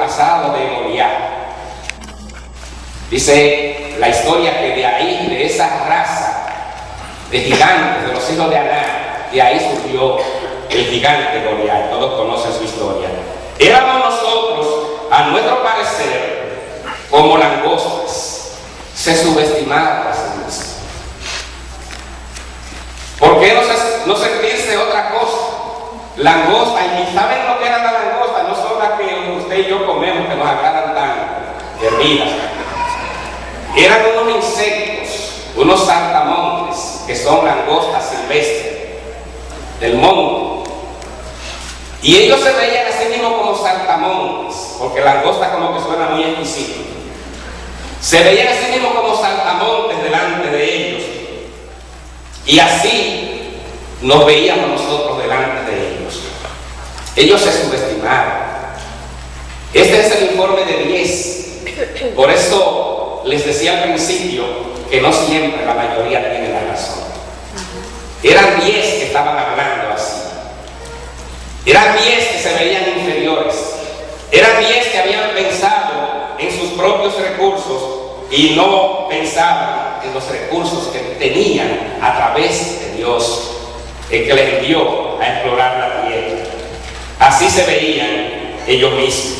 antepasado de Goliat. Dice la historia que de ahí, de esa raza de gigantes, de los hijos de Aná, de ahí surgió el gigante Goliat. Todos conocen su historia. Éramos nosotros, a nuestro parecer, como langostas. Se subestimaban a sí mismos. ¿Por qué no sentirse otra cosa? Langosta, y ¿saben lo que era la langosta? No son las que usted y yo comemos, que nos agradan tan hervidas. Eran unos insectos, unos saltamontes, que son langostas silvestres del monte. Y ellos se veían a sí mismos como saltamontes, porque langosta como que suena muy exquisito. Se veían a sí mismos como saltamontes delante de ellos. Y así nos veíamos nosotros delante de ellos. Ellos se subestimaron. Este es el informe de 10. Por eso les decía al principio que no siempre la mayoría tiene la razón. Eran 10 que estaban hablando así. Eran 10 que se veían inferiores. Eran 10 que habían pensado en sus propios recursos y no pensaban en los recursos que tenían a través de Dios, el que les envió a explorar la tierra. Así se veían ellos mismos,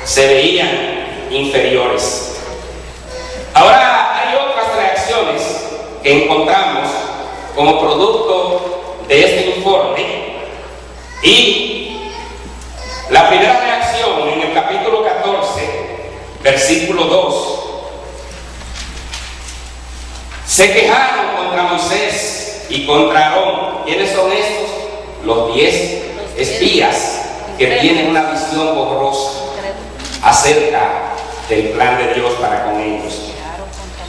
se veían inferiores. Ahora hay otras reacciones que encontramos como producto de este informe, y la primera reacción en el capítulo 14, versículo 2, se quejaron contra Moisés y contra Aarón. ¿Quiénes son estos? Los 10 espías que tienen una visión borrosa acerca del plan de Dios para con ellos.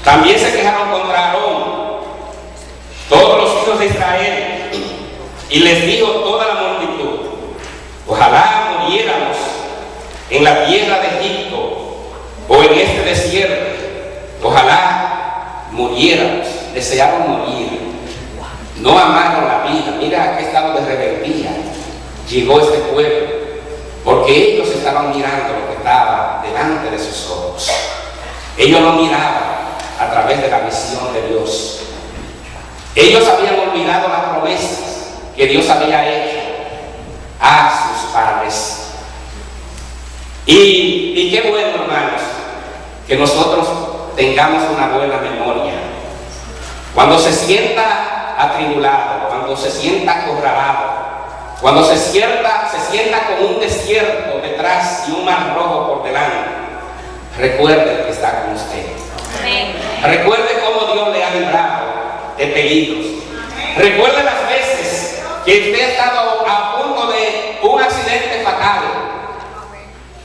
También se quejaron contra Aarón, todos los hijos de Israel, y les dijo toda la multitud: ojalá muriéramos en la tierra de Egipto o en este desierto. Ojalá muriéramos. Desearon morir, no amaron la vida. Mira a qué estado de rebeldía llegó este pueblo, porque ellos estaban mirando lo que estaba delante de sus ojos. Ellos no miraban a través de la visión de Dios. Ellos habían olvidado las promesas que Dios había hecho a sus padres. Y qué bueno, hermanos, que nosotros tengamos una buena memoria. Cuando se sienta atribulado, cuando se sienta acorralado, cuando se sienta con un desierto detrás y un mar rojo por delante, recuerde que está con usted. Amén. Recuerde cómo Dios le ha librado de peligros. Amén. Recuerde las veces que usted ha estado a punto de un accidente fatal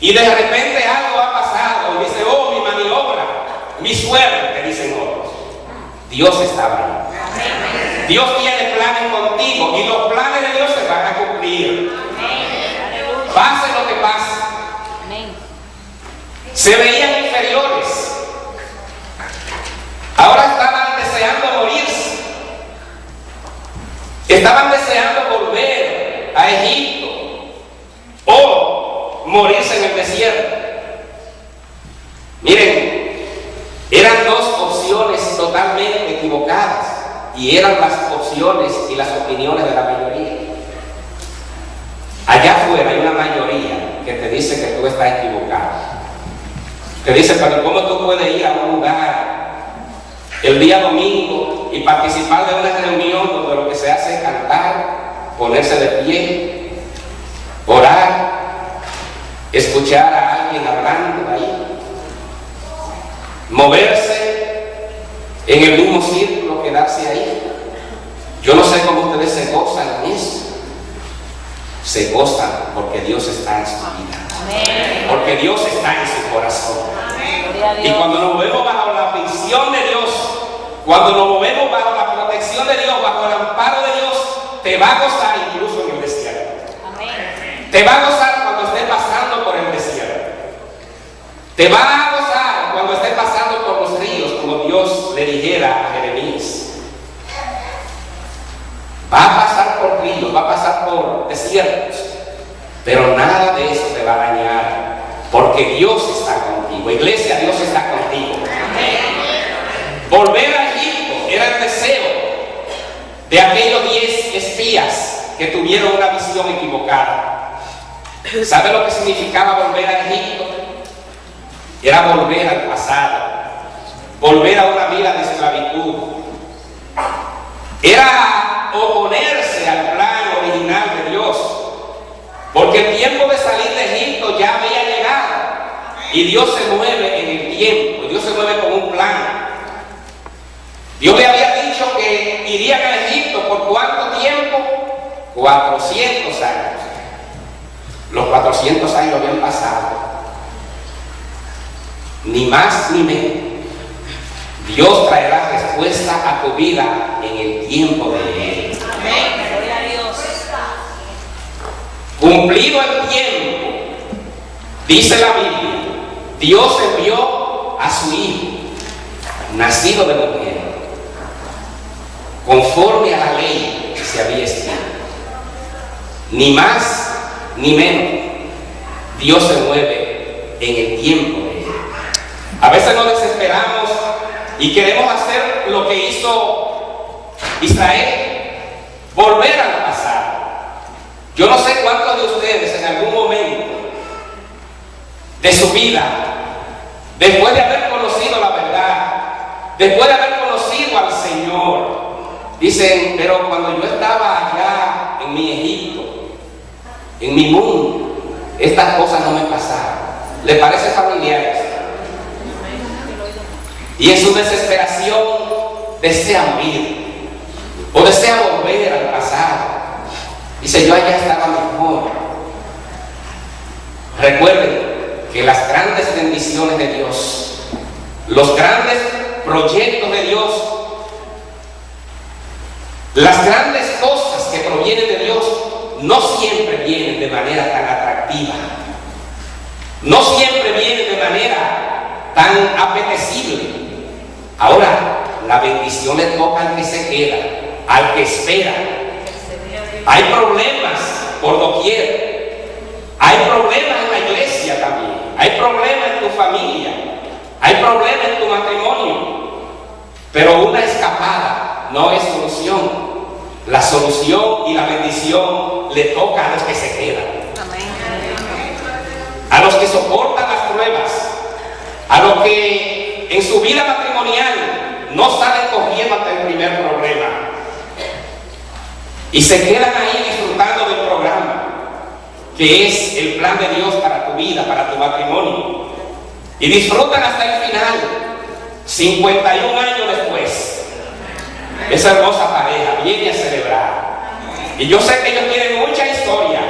y de repente algo ha pasado y dice: oh, mi maniobra, mi suerte, dicen otros. Dios estaba ahí. Amén. Dios tiene planes contigo y los planes de Dios se van a cumplir. Amén. Pase lo que pase. Amén. Se veían inferiores. Ahora estaban deseando morirse. Estaban deseando volver a Egipto o morirse en el desierto. Miren, eran dos opciones totalmente equivocadas y eran las opciones y las opiniones de la mayoría. Allá afuera hay una mayoría que te dice que tú estás equivocado. Te dice: pero ¿cómo tú puedes ir a un lugar el día domingo y participar de una reunión donde lo que se hace es cantar, ponerse de pie, orar, escuchar a alguien hablando ahí, moverse en el mismo círculo, quedarse ahí? Yo no sé cómo ustedes se gozan en eso. Se gozan porque Dios está en su vida. Amén. Porque Dios está en su corazón. Amén. Y cuando nos movemos bajo la visión de Dios, cuando nos movemos bajo la protección de Dios, bajo el amparo de Dios, te va a gozar incluso en el desierto. Amén. Te va a gozar cuando estés pasando por el desierto. Te va a gozar cuando estés pasando por los ríos, como Dios le dijera a Jeremías. Va a pasar por ríos, va a pasar por desiertos, pero nada de eso te va a dañar, porque porque Dios está contigo. Iglesia, Dios está contigo. Volver a Egipto era el deseo de aquellos 10 espías que tuvieron una visión equivocada. ¿Sabe lo que significaba volver a Egipto? Era volver al pasado, volver a una vida de esclavitud. Era oponerse al plan original de Dios, porque el tiempo de salir de Egipto ya había llegado y Dios se mueve en el tiempo, Dios se mueve con un plan. Dios le había dicho que irían a Egipto ¿por cuánto tiempo? 400 años. Los 400 años habían pasado, ni más ni menos. Dios traerá respuesta a tu vida en el tiempo de Él. Amén. Gloria a Dios. Cumplido el tiempo, dice la Biblia, Dios envió a su Hijo, nacido de mujer, conforme a la ley que se había escrito. Ni más ni menos. Dios se mueve en el tiempo de Él. A veces nos desesperamos y queremos hacer lo que hizo Israel, volver al pasado. Yo no sé cuántos de ustedes en algún momento de su vida, después de haber conocido la verdad, después de haber conocido al Señor, dicen, pero cuando yo estaba allá en mi Egipto, en mi mundo, estas cosas no me pasaron. ¿Le parece familiar esto? Y en su desesperación desean huir o desean volver al pasado. Dice, yo allá estaba mejor. Recuerden que las grandes bendiciones de Dios, los grandes proyectos de Dios, las grandes cosas que provienen de Dios, no siempre vienen de manera tan atractiva, no siempre vienen de manera tan apetecible. Ahora, la bendición le toca al que se queda, al que espera. Hay problemas por doquier, hay problemas en la iglesia también, hay problemas en tu familia, hay problemas en tu matrimonio, pero una escapada no es solución. La solución y la bendición le toca a los que se quedan, a los que soportan las pruebas, a los que en su vida matrimonial no salen corriendo ante el primer problema y se quedan ahí disfrutando del programa que es el plan de Dios para tu vida, para tu matrimonio, y disfrutan hasta el final, 51 años después. Esa hermosa pareja viene a celebrar. Y yo sé que ellos tienen mucha historia,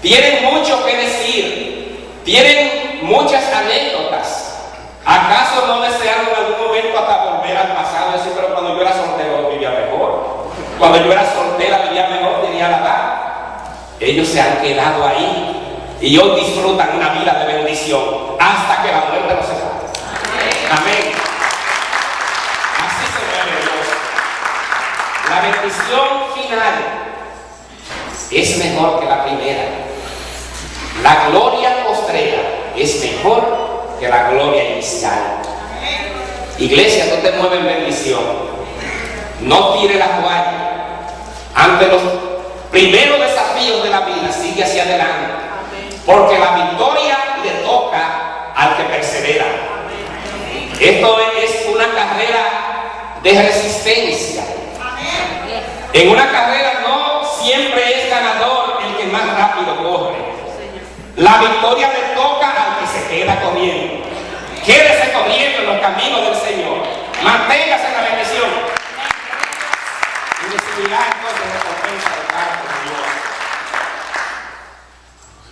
tienen mucho que decir, tienen muchas anécdotas. ¿Acaso no desearon en algún momento hasta volver al pasado y decir, pero cuando yo era soltero vivía mejor? Cuando yo era soltera vivía mejor, tenía la edad. Ellos se han quedado ahí y hoy disfrutan una vida de bendición hasta que la muerte los separe. Amén. Así se mueve Dios. La bendición final es mejor que la primera. La gloria postrera es mejor que la gloria inicial. Iglesia, tú te mueves en bendición. No tire la toalla. Ante los primeros desafíos de la vida, sigue hacia adelante. Porque la victoria le toca al que persevera. Esto es una carrera de resistencia. En una carrera no siempre es ganador el que más rápido corre. La victoria le toca al que se queda corriendo. Quédese corriendo en los caminos del Señor. Manténgase en la bendición. Y recibirá entonces recompensa de parte de Dios.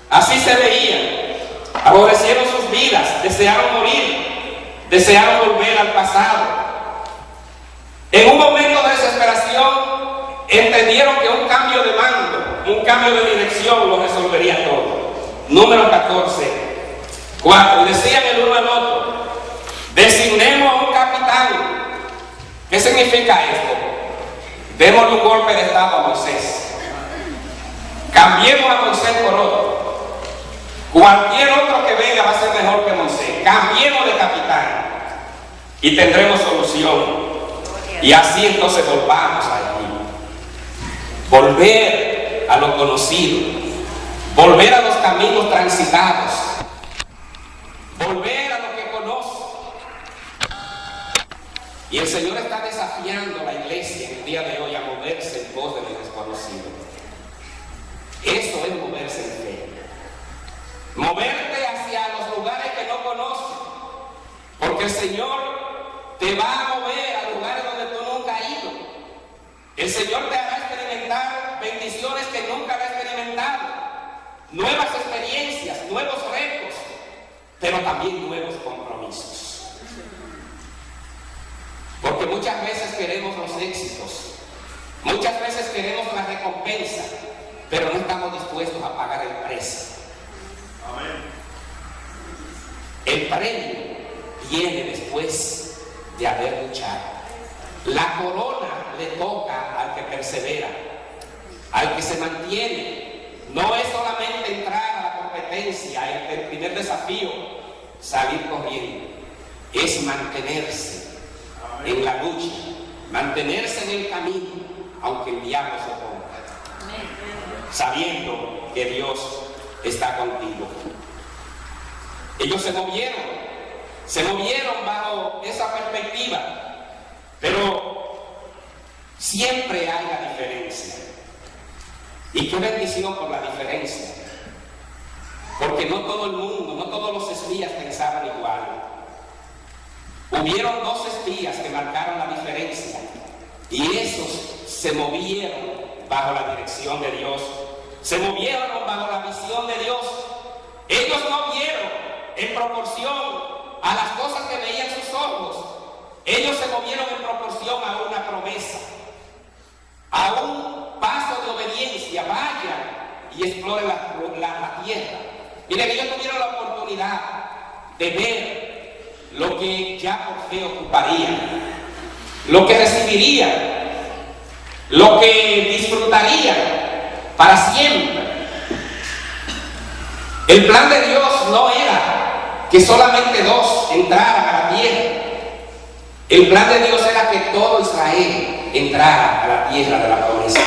Así se veían. Aborrecieron sus vidas, desearon morir, desearon volver al pasado. En un momento de desesperación, entendieron que un cambio de mando, un cambio de dirección lo resolvería todo. Número 14, 4. Y decían el uno al otro, designemos a un capitán. ¿Qué significa esto? Démosle un golpe de estado a Moisés. Cambiemos a Moisés por otro. Cualquier otro que venga va a ser y tendremos solución. Y así entonces volvamos allí. Volver a lo conocido, volver a los caminos transitados, volver a lo que conozco. Y el Señor está desafiando a la iglesia en el día de hoy a moverse en pos de lo desconocido. Eso es moverse en fe. Moverte hacia los lugares que no conoces, porque el Señor te va a mover a lugares donde tú nunca has ido. El Señor te hará experimentar bendiciones que nunca has experimentado, nuevas experiencias, nuevos retos, pero también nuevos compromisos. Porque muchas veces queremos los éxitos, muchas veces queremos la recompensa, pero no estamos dispuestos a pagar el precio. Amén. El premio viene después de haber luchado. La corona le toca al que persevera, al que se mantiene. No es solamente entrar a la competencia, el primer desafío, salir corriendo. Es mantenerse en la lucha, mantenerse en el camino, aunque el diablo se oponga, sabiendo que Dios está contigo. Ellos se movieron bajo esa perspectiva, pero siempre hay la diferencia. Y qué bendición por la diferencia, porque no todo el mundo, no todos los espías pensaban igual. Hubieron 2 espías que marcaron la diferencia, y esos se movieron bajo la dirección de Dios, se movieron bajo la visión de Dios. Ellos no vieron en proporción a las cosas que veían sus ojos, ellos se movieron en proporción a una promesa, a un paso de obediencia. Vayan y exploren la tierra. Miren, ellos tuvieron la oportunidad de ver lo que ya por fe ocuparían, lo que recibirían, lo que disfrutarían para siempre. El plan de Dios no era que solamente 2 entraran a la tierra. El plan de Dios era que todo Israel entrara a la tierra de la promesa.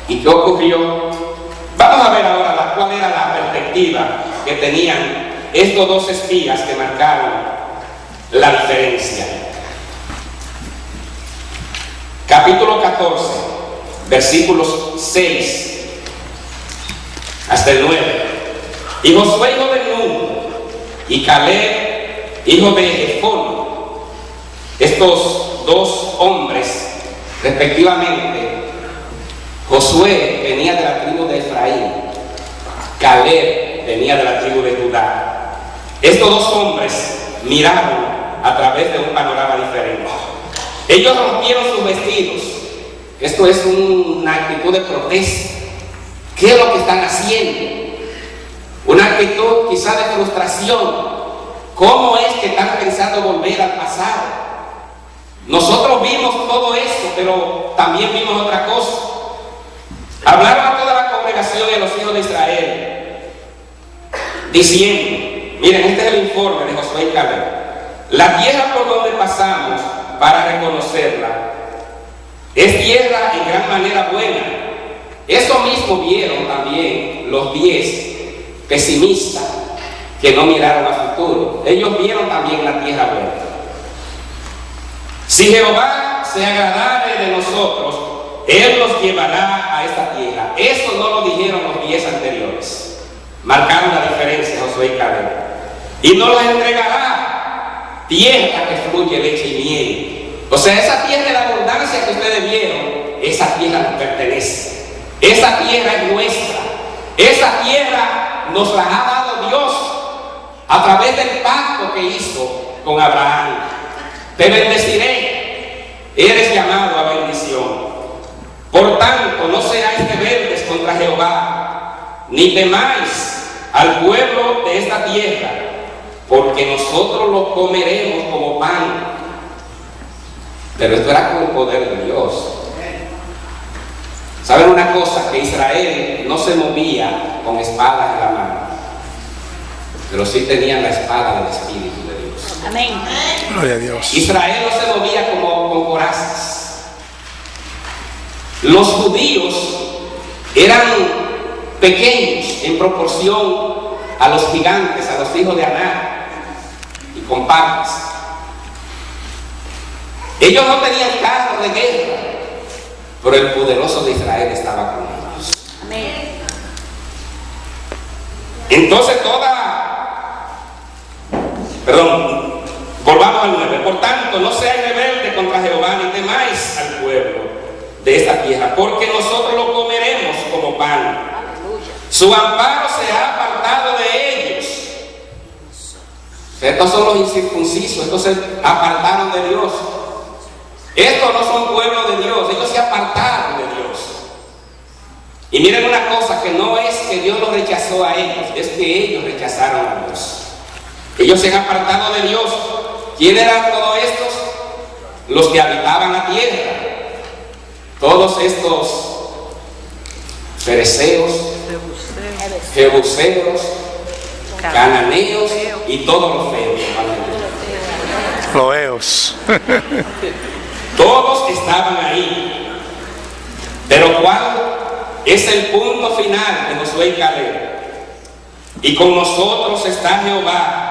¿Y qué ocurrió? Vamos a ver ahora cuál era la perspectiva que tenían estos 2 espías que marcaron la diferencia. Capítulo 14, versículos 6 hasta el 9. Y Josué, hijo de Nun, y Caleb, hijo de Jefón, estos 2 hombres, respectivamente, Josué venía de la tribu de Efraín, Caleb venía de la tribu de Judá. Estos 2 hombres miraron a través de un panorama diferente. Ellos rompieron sus vestidos. Esto es una actitud de protesta. ¿Qué es lo que están haciendo? Una actitud quizá de frustración. ¿Cómo es que están pensando volver al pasado? Nosotros vimos todo esto, pero también vimos otra cosa. Hablaron a toda la congregación y a los hijos de Israel, diciendo, miren, este es el informe de Josué y Caleb. La tierra por donde pasamos para reconocerla es tierra en gran manera buena. Eso mismo vieron también los 10 pesimistas que no miraron al futuro. Ellos vieron también la tierra buena. Si Jehová se agradare de nosotros, Él nos llevará a esta tierra. Eso no lo dijeron los 10 anteriores. Marcaron la diferencia Josué y Caleb. Y nos la entregará, tierra que fluye leche y miel. O sea, esa tierra de la abundancia que ustedes vieron, esa tierra nos pertenece. Esa tierra es nuestra. Esa tierra nos la ha dado Dios a través del pacto que hizo con Abraham. Te bendeciré, eres llamado a bendición. Por tanto, no seáis rebeldes contra Jehová, ni temáis al pueblo de esta tierra, porque nosotros lo comeremos como pan. Pero esto era con el poder de Dios. ¿Saben una cosa? Que Israel no se movía con espadas en la mano, pero sí tenían la espada del Espíritu de Dios. Amén. Gloria a Dios. Israel no se movía como con corazas. Los judíos eran pequeños en proporción a los gigantes, a los hijos de Aná y compartes. Ellos no tenían carros de guerra, pero el poderoso de Israel estaba con ellos. Amén. Entonces volvamos al 9. Por tanto, no seáis rebeldes contra Jehová, ni temáis al pueblo de esta tierra, porque nosotros lo comeremos como pan. Su amparo se ha apartado de ellos. Estos son los incircuncisos, estos se apartaron de Dios. Estos no son pueblo de Dios, ellos se apartaron de Dios. Y miren una cosa, que no es que Dios los rechazó a ellos, es que ellos rechazaron a Dios. Ellos se han apartado de Dios. ¿Quién eran todos estos? Los que habitaban la tierra. Todos estos fereceos, jebuseos, cananeos y todos los feos. Loeos. Todos estaban ahí. Pero ¿cuál es el punto final de Josué y Caleb? Y con nosotros está Jehová,